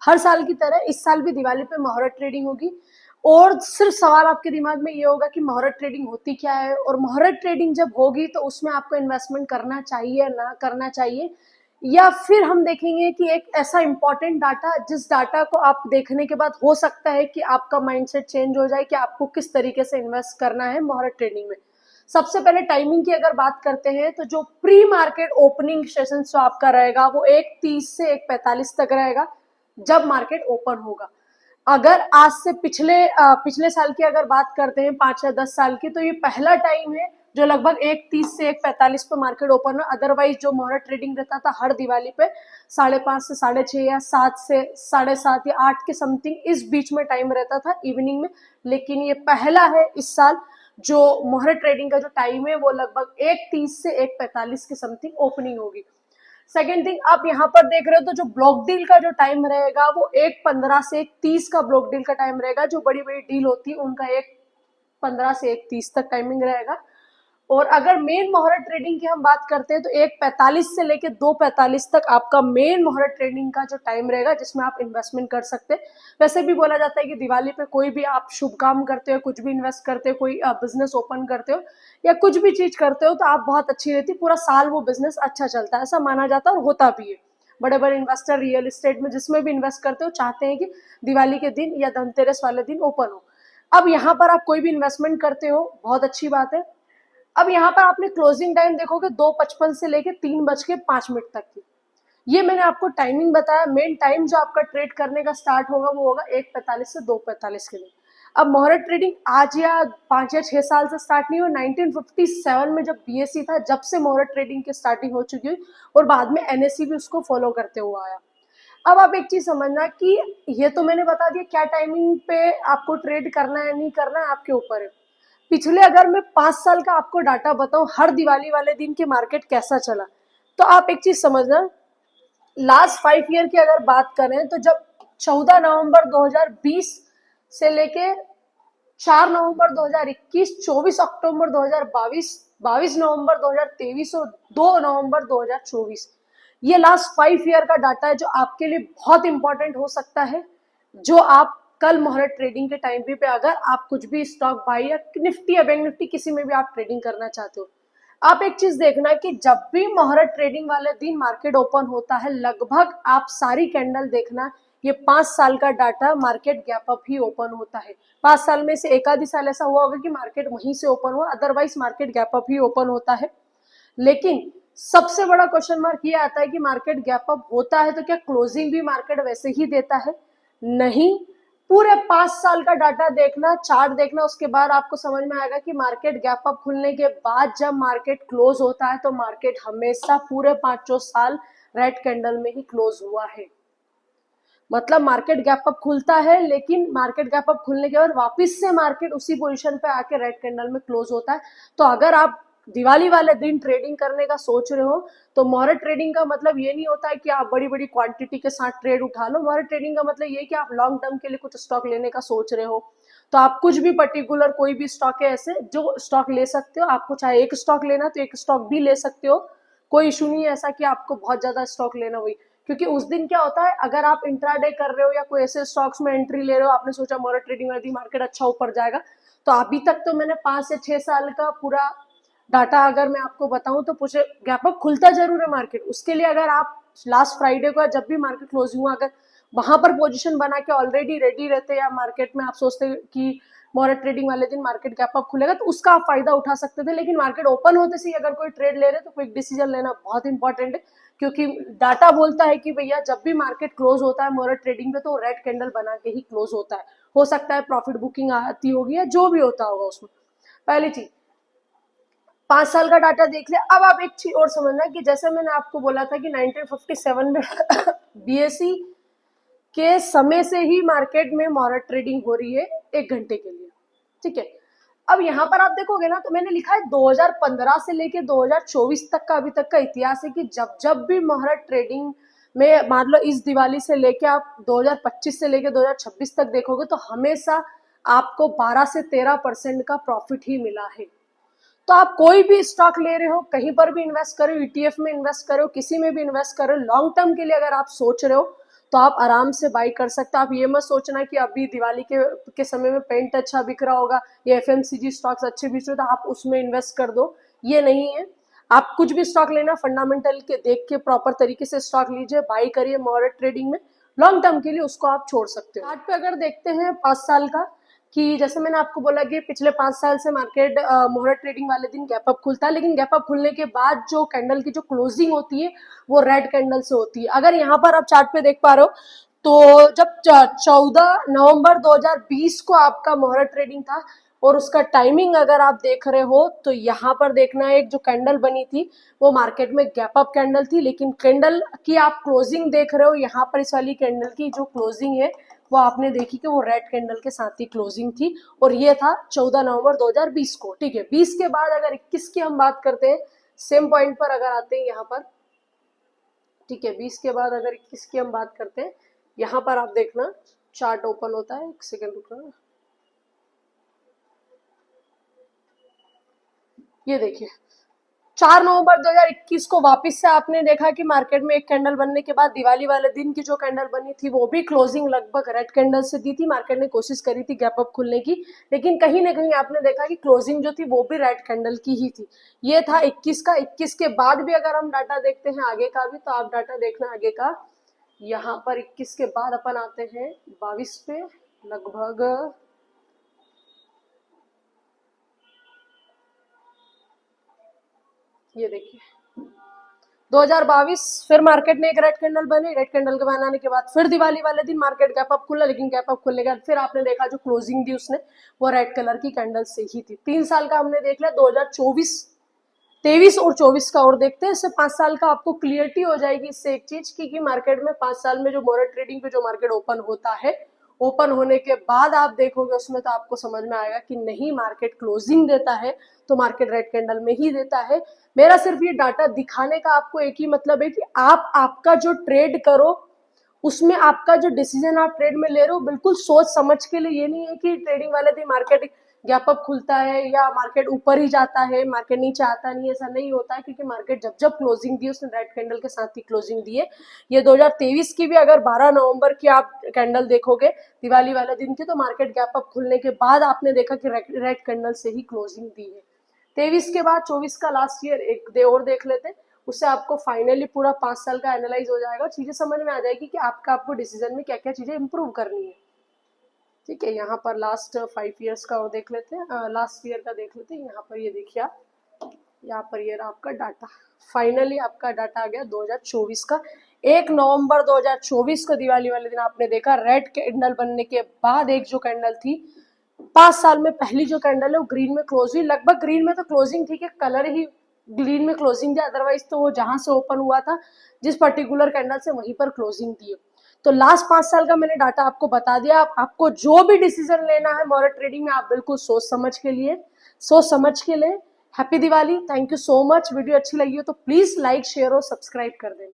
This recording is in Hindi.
हर साल की तरह इस साल भी दिवाली पे मुहूर्त ट्रेडिंग होगी। और सिर्फ सवाल आपके दिमाग में ये होगा कि मुहूर्त ट्रेडिंग होती क्या है, और मुहूर्त ट्रेडिंग जब होगी तो उसमें आपको इन्वेस्टमेंट करना चाहिए ना करना चाहिए, या फिर हम देखेंगे कि एक ऐसा इंपॉर्टेंट डाटा जिस डाटा को आप देखने के बाद हो सकता है कि आपका माइंडसेट चेंज हो जाए कि आपको किस तरीके से इन्वेस्ट करना है मुहूर्त ट्रेडिंग में। सबसे पहले टाइमिंग की अगर बात करते हैं तो जो प्री मार्केट ओपनिंग सेशन जो आपका रहेगा वो 1:30 से 1:45 तक रहेगा जब मार्केट ओपन होगा। अगर आज से पिछले साल की अगर बात करते हैं 5 या 10 साल की, तो ये पहला टाइम है जो लगभग 1:30 से 1:45 पे मार्केट ओपन है। अदरवाइज जो मुहूर्त ट्रेडिंग रहता था हर दिवाली पे 5:30 से 6:30 या 7 से 7:30 या 8 के समथिंग इस बीच में टाइम रहता था इवनिंग में। लेकिन ये पहला है इस साल जो मुहूर्त ट्रेडिंग का जो टाइम है वो लगभग 1:30 से 1:45 के समथिंग ओपनिंग होगी। सेकेंड थिंग, आप यहाँ पर देख रहे हो तो जो ब्लॉक डील का जो टाइम रहेगा वो 1:15 से 1:30 का ब्लॉक डील का टाइम रहेगा। जो बड़ी बड़ी डील होती है उनका 1:15 से 1:30 तक टाइमिंग रहेगा। और अगर मेन मुहूर्त ट्रेडिंग की हम बात करते हैं तो 1:45 से लेके 2:45 तक आपका मेन मुहूर्त ट्रेडिंग का जो टाइम रहेगा जिसमें आप इन्वेस्टमेंट कर सकते हैं। वैसे भी बोला जाता है कि दिवाली पे कोई भी आप शुभ काम करते हो, कुछ भी इन्वेस्ट करते हो, कोई बिजनेस ओपन करते हो या कुछ भी चीज करते हो तो आप बहुत अच्छी रहती, पूरा साल वो बिजनेस अच्छा चलता है, ऐसा माना जाता है और होता भी है। बड़े बड़े इन्वेस्टर रियल एस्टेट में जिसमें भी इन्वेस्ट करते हो चाहते हैं कि दिवाली के दिन या धनतेरस वाले दिन ओपन हो। अब यहाँ पर आप कोई भी इन्वेस्टमेंट करते हो बहुत अच्छी बात है। अब यहाँ पर आपने क्लोजिंग टाइम देखोगे 2:55 से लेके 3:05 तक की। ये मैंने आपको टाइमिंग बताया। मेन टाइम जो आपका ट्रेड करने का स्टार्ट होगा वो होगा 1:45 से 2:45 के लिए। अब मुहूर्त ट्रेडिंग आज या 5 या 6 साल से स्टार्ट नहीं हुआ, 1957 में जब बीएससी था जब से मुहूर्त ट्रेडिंग की स्टार्टिंग हो चुकी है और बाद में एनएससी भी उसको फॉलो करते हुआ आया। अब आप एक चीज समझना कि ये तो मैंने बता दिया क्या टाइमिंग पे आपको ट्रेड करना है नहीं करना है आपके ऊपर है। पिछले अगर मैं 5 साल का आपको डाटा बताऊं हर दिवाली वाले दिन के मार्केट कैसा चला, तो आप एक चीज समझना, लास्ट 5 ईयर की अगर बात करें तो जब 14 नवंबर 2020 से लेके 4 नवंबर 2021, 24 अक्टूबर 2022, 22 नवंबर 2023 और 2 नवंबर 2024, ये लास्ट 5 ईयर का डाटा है जो आपके लिए बहुत इंपॉर्टेंट हो सकता है। जो आप कल मुहूर्त ट्रेडिंग के टाइम पे अगर आप कुछ भी स्टॉक बाई या निफ्टी या बैंक निफ्टी किसी में भी आप ट्रेडिंग करना चाहते हो, आप एक चीज देखना कि जब भी मुहूर्त ट्रेडिंग वाले दिन मार्केट ओपन होता है लगभग आप सारी कैंडल देखना, ये 5 साल का डाटा मार्केट गैप अप ही ओपन होता है। 5 साल में से एक आधी साल ऐसा हुआ होगा कि मार्केट वहीं से ओपन हुआ, अदरवाइज मार्केट गैप अप ही ओपन होता है। लेकिन सबसे बड़ा क्वेश्चन मार्क ये आता है कि मार्केट गैप अप होता है तो क्या क्लोजिंग भी मार्केट वैसे ही देता है? नहीं। पूरे 5 साल का डाटा देखना, चार्ट देखना, उसके बाद आपको समझ में आएगा कि मार्केट गैप अप खुलने के बाद जब मार्केट क्लोज होता है तो मार्केट हमेशा पूरे 5 साल रेड कैंडल में ही क्लोज हुआ है। मतलब मार्केट गैप अप खुलता है लेकिन मार्केट गैप अप खुलने के बाद वापस से मार्केट उसी पोजीशन पे आके रेड कैंडल में क्लोज होता है। तो अगर आप दिवाली वाले दिन ट्रेडिंग करने का सोच रहे हो तो मुहूर्त ट्रेडिंग का मतलब ये नहीं होता है कि आप बड़ी बड़ी क्वांटिटी के साथ ट्रेड उठा लो। मुहूर्त ट्रेडिंग का मतलब ये कि आप लॉन्ग टर्म के लिए कुछ स्टॉक लेने का सोच रहे हो तो आप कुछ भी पर्टिकुलर कोई भी स्टॉक है ऐसे जो स्टॉक ले सकते हो। आपको चाहे एक स्टॉक लेना तो एक स्टॉक भी ले सकते हो, कोई इशू नहीं है ऐसा कि आपको बहुत ज्यादा स्टॉक लेना हुई। क्योंकि उस दिन क्या होता है अगर आप इंट्राडे कर रहे हो या कोई ऐसे स्टॉक्स में एंट्री ले रहे हो, आपने सोचा मुहूर्त ट्रेडिंग वाली मार्केट अच्छा ऊपर जाएगा, तो अभी तक तो मैंने 5 से 6 साल का पूरा डाटा अगर मैं आपको बताऊं तो पूछे गैप अप खुलता जरूर है मार्केट। उसके लिए अगर आप लास्ट फ्राइडे को जब भी मार्केट क्लोज हुआ अगर वहां पर पोजीशन बना के ऑलरेडी रेडी रहते या मार्केट में आप सोचते कि मुहूर्त ट्रेडिंग वाले दिन मार्केट गैप अप खुलेगा तो उसका आप फायदा उठा सकते थे। लेकिन मार्केट ओपन होते से अगर कोई ट्रेड ले रहे तो क्विक डिसीजन लेना बहुत इंपॉर्टेंट है, क्योंकि डाटा बोलता है कि भैया जब भी मार्केट क्लोज होता है मुहूर्त ट्रेडिंग पे तो रेड कैंडल बना के ही क्लोज होता है। हो सकता है प्रॉफिट बुकिंग आती होगी या जो भी होता होगा उसमें। पहली चीज 5 साल का डाटा देख लिया। अब आप एक चीज और समझना कि जैसे मैंने आपको बोला था कि 1957 में बीएसई के समय से ही मार्केट में मुहूर्त ट्रेडिंग हो रही है 1 घंटे के लिए, ठीक है। अब यहाँ पर आप देखोगे ना तो मैंने लिखा है 2015 से लेके 2024 तक का अभी तक का इतिहास है कि जब जब भी मुहूर्त ट्रेडिंग में मान लो इस दिवाली से लेके आप 2025 से लेके 2026 तक देखोगे तो हमेशा आपको 12 से 13% का प्रॉफिट ही मिला है। तो आप कोई भी स्टॉक ले रहे हो, कहीं पर भी इन्वेस्ट करो, ईटीएफ में इन्वेस्ट करो, किसी में भी इन्वेस्ट करो, लॉन्ग टर्म के लिए अगर आप सोच रहे हो तो आप आराम से बाई कर सकते हैं। आप ये मत सोचना कि अभी दिवाली के समय में पेंट अच्छा बिक रहा होगा या FMCG स्टॉक्स अच्छे बिक रहे तो आप उसमें इन्वेस्ट कर दो, ये नहीं है। आप कुछ भी स्टॉक लेना फंडामेंटल के देख के प्रॉपर तरीके से स्टॉक लीजिए, बाई करिए मॉडरेट ट्रेडिंग में, लॉन्ग टर्म के लिए उसको आप छोड़ सकते हो। चार्ट पे अगर देखते हैं 5 साल का, कि जैसे मैंने आपको बोला कि पिछले 5 साल से मार्केट मोहर ट्रेडिंग वाले दिन गैप अप खुलता है, लेकिन गैप अप खुलने के बाद जो कैंडल की जो क्लोजिंग होती है वो रेड कैंडल से होती है। अगर यहाँ पर आप चार्ट पे देख पा रहे हो तो जब 14 नवंबर 2020 को आपका मोहर ट्रेडिंग था और उसका टाइमिंग अगर आप देख रहे हो तो यहाँ पर देखना एक जो कैंडल बनी थी वो मार्केट में गैप अप कैंडल थी, लेकिन कैंडल की आप क्लोजिंग देख रहे हो यहाँ पर इस वाली कैंडल की जो क्लोजिंग है वो आपने देखी कि वो रेड कैंडल के साथ ही क्लोजिंग थी, और ये था 14 नवंबर 2020 को। ठीक है, 20 के बाद अगर 21 की हम बात करते हैं, सेम पॉइंट पर अगर आते हैं यहाँ पर, ठीक है, 20 के बाद अगर 21 की हम बात करते हैं, यहाँ पर आप देखना चार्ट ओपन होता है, एक सेकेंड रुकना, ये देखिए 4 नवंबर 2021 को वापस से आपने देखा कि मार्केट में एक कैंडल बनने के बाद दिवाली वाले दिन की जो कैंडल बनी थी वो भी क्लोजिंग लगभग रेड कैंडल से दी थी। मार्केट ने कोशिश करी थी गैप अप खुलने की, लेकिन कहीं ना कहीं आपने देखा कि क्लोजिंग जो थी वो भी रेड कैंडल की ही थी। ये था 21 का। 21 के बाद भी अगर हम डाटा देखते हैं आगे का भी, तो आप डाटा देखना आगे का। यहाँ पर 21 के बाद अपन आते हैं 22 पे, लगभग ये देखिए 2022 फिर मार्केट में एक रेड कैंडल बनी। रेड कैंडल के बनाने के बाद फिर दिवाली वाले दिन मार्केट गैप अप खुला, लेकिन गैप अप खुलने के बाद फिर आपने देखा जो क्लोजिंग दी उसने वो रेड कलर की कैंडल से ही थी। 3 साल का हमने देख लिया, 2024, 23 और 24 का और देखते हैं। इससे 5 साल का आपको क्लियरिटी हो जाएगी इससे एक चीज की मार्केट में 5 साल में जो मोहर ट्रेडिंग पे जो मार्केट ओपन होता है, ओपन होने के बाद आप देखोगे उसमें तो आपको समझ में आएगा कि नहीं मार्केट क्लोजिंग देता है तो मार्केट रेड कैंडल में ही देता है। मेरा सिर्फ ये डाटा दिखाने का आपको एक ही मतलब है कि आप आपका जो ट्रेड करो उसमें आपका जो डिसीजन आप ट्रेड में ले रहे हो बिल्कुल सोच समझ के लिए। ये नहीं है कि ट्रेडिंग वाले दिन मार्केट गैप अप खुलता है या मार्केट ऊपर ही जाता है मार्केट नीचे आता नहीं, ऐसा नहीं होता है, क्योंकि मार्केट जब जब क्लोजिंग दी उसने रेड कैंडल के साथ ही क्लोजिंग दी है। ये 2023 की भी अगर 12 नवंबर की आप कैंडल देखोगे दिवाली वाले दिन की, तो मार्केट गैप अप खुलने के बाद आपने देखा कि रेड कैंडल से ही क्लोजिंग दी है। 23 के बाद 24 का लास्ट ईयर एक डे और देख लेते हैं, उससे आपको फाइनली पूरा 5 साल का एनालाइज हो जाएगा, चीजें समझ में आ जाएगी कि आपको डिसीजन में क्या क्या चीजें इंप्रूव करनी है। ठीक है, यहाँ पर लास्ट 5 ईयर्स का और देख लेते हैं, लास्ट ईयर का देख लेते हैं। यहाँ पर ये देखिए आप, यहाँ पर ये रहा आपका डाटा, फाइनली आपका डाटा आ गया 2024 का। 1 नवंबर 2024 को दिवाली वाले दिन आपने देखा रेड कैंडल बनने के बाद एक जो कैंडल थी 5 साल में पहली जो कैंडल है वो ग्रीन में क्लोज हुई। लगभग ग्रीन में तो क्लोजिंग ठीक है, कलर ही ग्रीन में क्लोजिंग दिया, अदरवाइज तो वो जहां से ओपन हुआ था जिस पर्टिकुलर कैंडल से वहीं पर क्लोजिंग दी। तो लास्ट 5 साल का मैंने डाटा आपको बता दिया। आपको जो भी डिसीजन लेना है मोहर ट्रेडिंग में आप बिल्कुल सोच समझ के लिए। Happy Diwali, thank you so much. Video अच्छी लगी हो तो प्लीज लाइक शेयर और सब्सक्राइब कर दें।